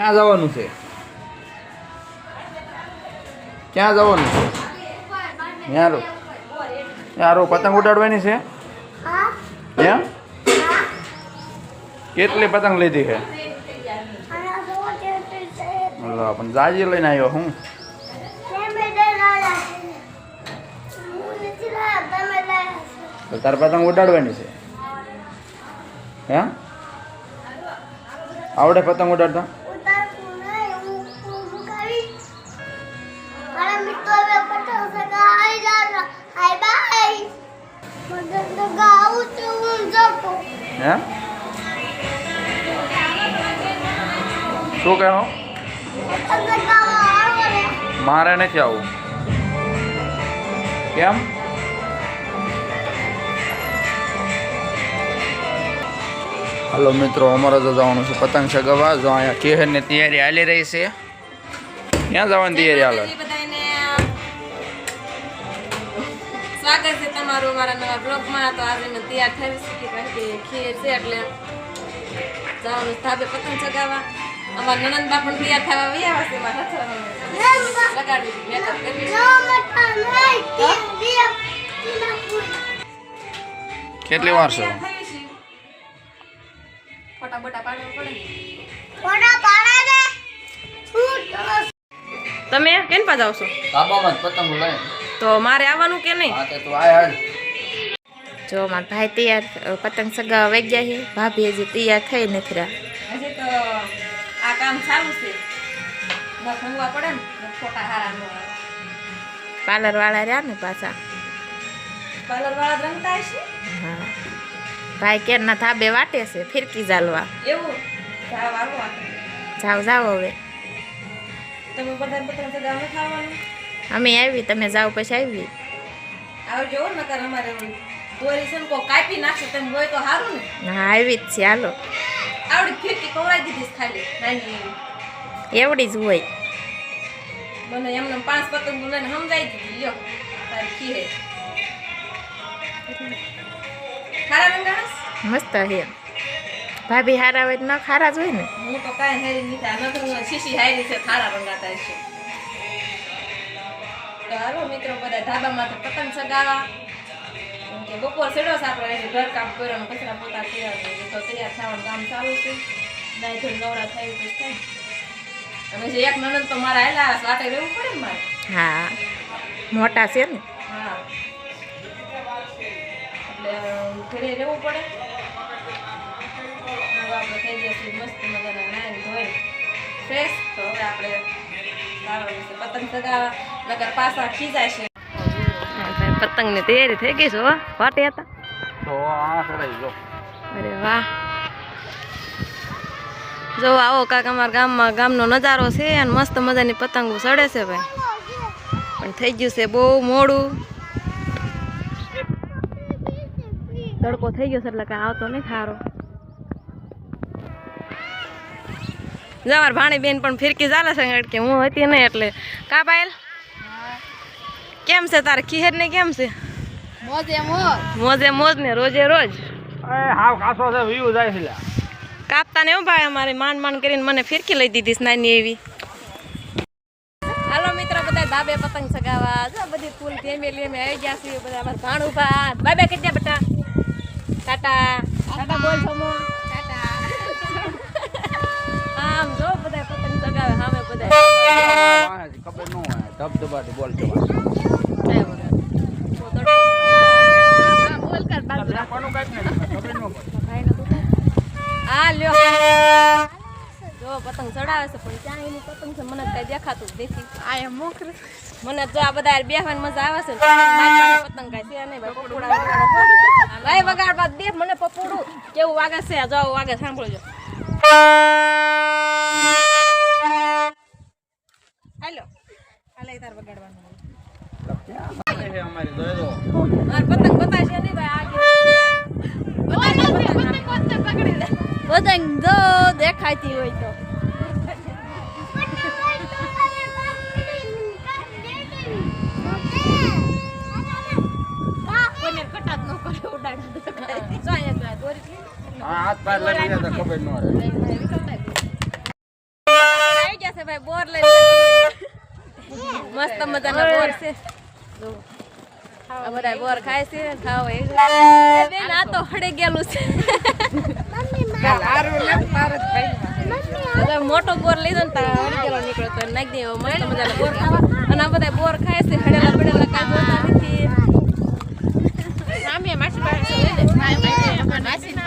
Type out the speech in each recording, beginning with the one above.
ક્યાં જવાનું છે? ક્યાં જવાનું છે? યારો યારો પતંગ ઉડાડવાની છે? એમ? કેટલી પતંગ લીધી છે? પણ જાજી લઈને આવ્યો હું. તારે પતંગ ઉડાડવાની છે? હે? આવડે પતંગ ઉડાડતા? હે? શું કહો? મારે નથી આવું. કેમ? હાલો મિત્રો, અમારે તો જવાનું છે પતંગ ચગાવવા. જો અહીંયા કેહરની તૈયારી હાલી રહી છે. ક્યાં જવાની તૈયારી હાલે? સ્વાગત છે તમારું મારા નવા બ્લોગમાં. તો આજે મેં તૈયાર થઈ શકી કારણ કે ખીર છે એટલે જવાનું ધાબે પતંગ ચગાવવા. અમારા નણંદબા પણ તૈયાર થવા વ્યા છે. લગાડી મેકઅપ કરી કેટલી વાર છે? ફોટા બોટા પાડવા પડે. તમે કેમ પા જાવ છો? ધાબામાં જ પતંગ લઈને. તો મારે આવવાનું કે નહીં? હા તે તું આય. જો મારા ભાઈ તૈયાર પતંગ સગાવા વહી ગયા છે. ભાભી હજી તૈયાર થઈ નથી રહ્યા. હજી તો આ કામ ચાલુ છે. ભંગવા પડે ને ફોટા હારા ન આવે. પાર્લર વાળા રહ્યા ને પાછા. પાર્લર વાળા રંગતા છે. હા, ભાઈ કેરના ધાબે વાટે છે ફિરકી ઝાલવા. એવું જાવ આવો જાવ જાવ. હવે તમે બધા પતંગ સગાવા ખાવાનું? અમે આવી, તમે જાવ પછી આવી. આવજો નકર અમારે દોરી છે ને કો કાપી નાખશે તમે હોય તો સારું ને. હા આવી જ છે. હાલો આવડી ફિરકી કવરાઈ દીધી ખાલી નાની એવડી જ હોય. મને એમને 5 પતંગ લઈને સમજાઈ દીધી. લ્યો તારી ખીરે ખારા રંગાસ મસ્ત છે. ભાભી હારા હોય ન ખારા જ હોય ને. હું તો કાંઈ હારી નથી. આ નકર શીશી હારી છે ખારા રંગાતા છે. તો હાલો મિત્રો બધા ધાબામાં પતંગ ચગાવવા. કે બપોર સેડો છે આપણે ઘર કામ કર્યો કચરા પોતા કર્યા તો તૈયાર થવાનું કામ ચાલુ છે. નાઈ થોડી નવરા થાય તો થાય. અને જે એક નણંદ તો મારા આયલા વાટે રહેવું પડે ને મારે. હા મોટા છે ને. હા એટલે ઘરે રહેવું પડે. આપણે થઈ જશે મસ્ત મજાના નાઈને ધોઈ ફ્રેશ. તો હવે આપણે પતંગ ચગાવવા નકર પાછા ખીજાય છે. પતંગ ની તૈયારી થઈ ગઈ છે. વાટે હતા તો આ સડાઈ જો. અરે વાહ, જો આવો કાક અમારા ગામમાં ગામનો નજારો છે અને મસ્ત મજાની પતંગો ચડે છે ભાઈ. પણ થઈ ગયું છે બહુ મોડું. તડકો થઈ ગયો છે એટલે કાંઈ આવતો નહીં ખારો. જવાર ભાણી બેન પણ ફિરકી ચાલે છે કે હું હતી નહીં એટલે. કા પાયલ કેમ છે તારે ખીહેર ને? કેમ છે? મોજે મોજ. મોજે મોજ ને રોજે રોજ. હાવ કાસો છે વ્યૂ જાય છે. કાપતા ને એવું ભાઈ અમારે માંડ કરીને મને ફિરકી લઈ દીધી નાની એવી. હાલો મિત્રો બધા ધાબે પતંગ ચગાવવા. જો બધી ફૂલ ફેમિલી અમે આવી ગયા છીએ. બધા અમારા ભાણું ભા બાય બાય કહી બેટા. ટાટા ટાટા બોલ છમો ટાટા. આમ જો બધા પતંગ ચગાવે સામે બધા. ખબર ન હોય ધબધબાટી બોલ જવા. હા લ્યો જો પતંગ ચડાવે છે પણ ક્યાં એની પતંગ છે મને કઈ દેખાતું જ નથી. આ એમ મોકરે મને જો આ બધા બેહવાની મજા આવે છે. પતંગ કઈ છે નહીં ભાઈ વગાડવા દે મને પપોડું કેવું વાગે છે. જો વાગે સાંભળજો. હાલો હાલે તાર વગાડવાનું. પતંગ બતાશે નહીં ભાઈ. પતંગ જો દેખાતી હોય તો કટાત ન કરે ઉડાડ. હાથ પાર લઈ ગયા તો ખબર ન રહે. છે ભાઈ બોર લઈને મસ્ત મજાના બોર છે જો આ બધા બોર ખાય છે ખાવ એ બેન આ તો હડે ગયેલું છે બધા મોટો બોર લીધો ને તા હડી ગયેલો નીકળ્યો તો નાખી દે મસ્ત મજાના બોર ખાવા અને આ બધા બોર ખાય છે હડેલા બડેલા કાંઈ જોતા નથી સામે માસી પાસે લઈ લે માસી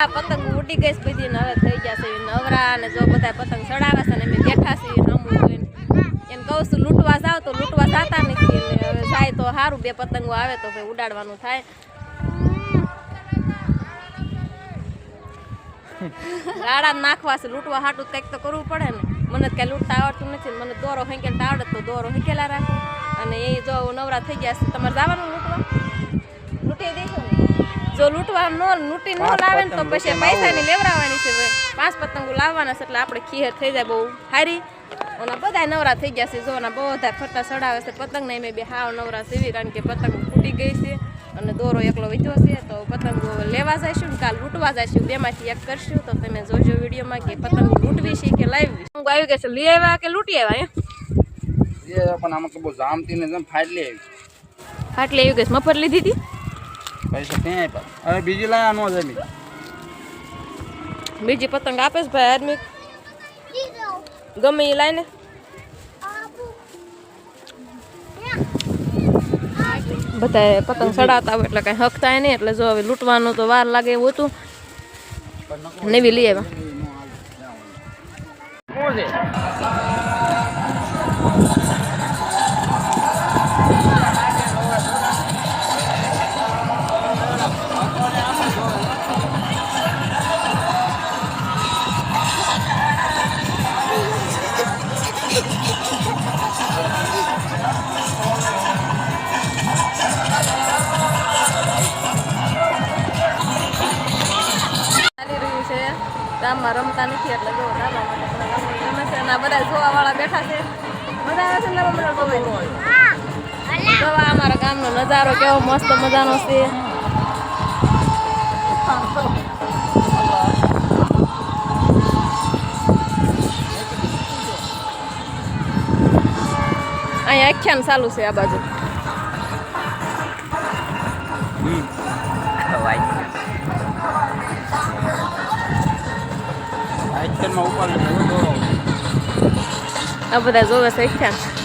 પતંગ ઉડી ગઈ બધી ને હવે થઈ ગયા છે નવરા અને જો બધા પતંગ ચડાવે છે ને અમે બેઠા છીએ સામું જોઈને એને કહું છું લૂંટવા જાવ તો લૂંટવા જતા નથી એટલે હવે જાય તો સારું બે પતંગો આવે તો ભાઈ ઉડાડવાનું થાય ગાડા નાખવા છે લૂંટવા હાટું કંઈક તો કરવું પડે ને મને કઈ લૂંટતા આવડતું નથી મને દોરો હેંકેલતા આવડે તો દોરો હેંકેલા રાખું અને એ જો નવરા થઈ ગયા છે તમારે જવાનું લૂંટવા લૂંટી દઈશું જો લૂંટવા લૂંટી ન લાવે ને તો પછી પૈસાની લેવડાવવાની છે ભાઈ 5 પતંગો લાવવાના છે એટલે આપણે ખીર થઈ જાય બહુ સારી અને બધા નવરા થઈ ગયા છે જો ના બધા ફરતા ચડાવે છે પતંગ ને મેં બે હાવ નવરા સેવી કારણ કે પતંગ ફૂટી ગઈ છે અને દોરો એકલો વીધો છે તો પતંગો લેવા જઈશું ને કાલ લૂંટવા જઈશું બેમાંથી એક કરશું તો તમે જોજો વિડીયોમાં કે પતંગ લૂંટવી છે કે લાવવી પતંગ આવી ગયા છે લઈ આવ્યા કે લૂંટી આવ્યા પણ આમાં તો બહુ જામતી ને ફાટલી આવી ફાટલી આવી ગઈ મફત લીધી હતી પૈસા ક્યાં આપ્યા હવે બીજી લાયા નો જમી બીજી પતંગ આપે છે ભાઈ આદમી ગમે એ લાઈને બધા પતંગ ચડાવતા હોય એટલે કઈ હક થાય નહીં એટલે જો હવે લૂંટવાનું તો વાર લાગે એવું હતું નવી લઈ આવ્યા ગામમાં રમતા નથી એટલે જો રમે છે અને બધા જોવા વાળા બેઠા છે બધા આવે છે ને જોવા અમારા ગામનો નજારો કેવો મસ્ત મજાનો છે અહીંયા આખ્યાન ચાલુ છે આ બાજુ આ બધા જોવે છે આખ્યાન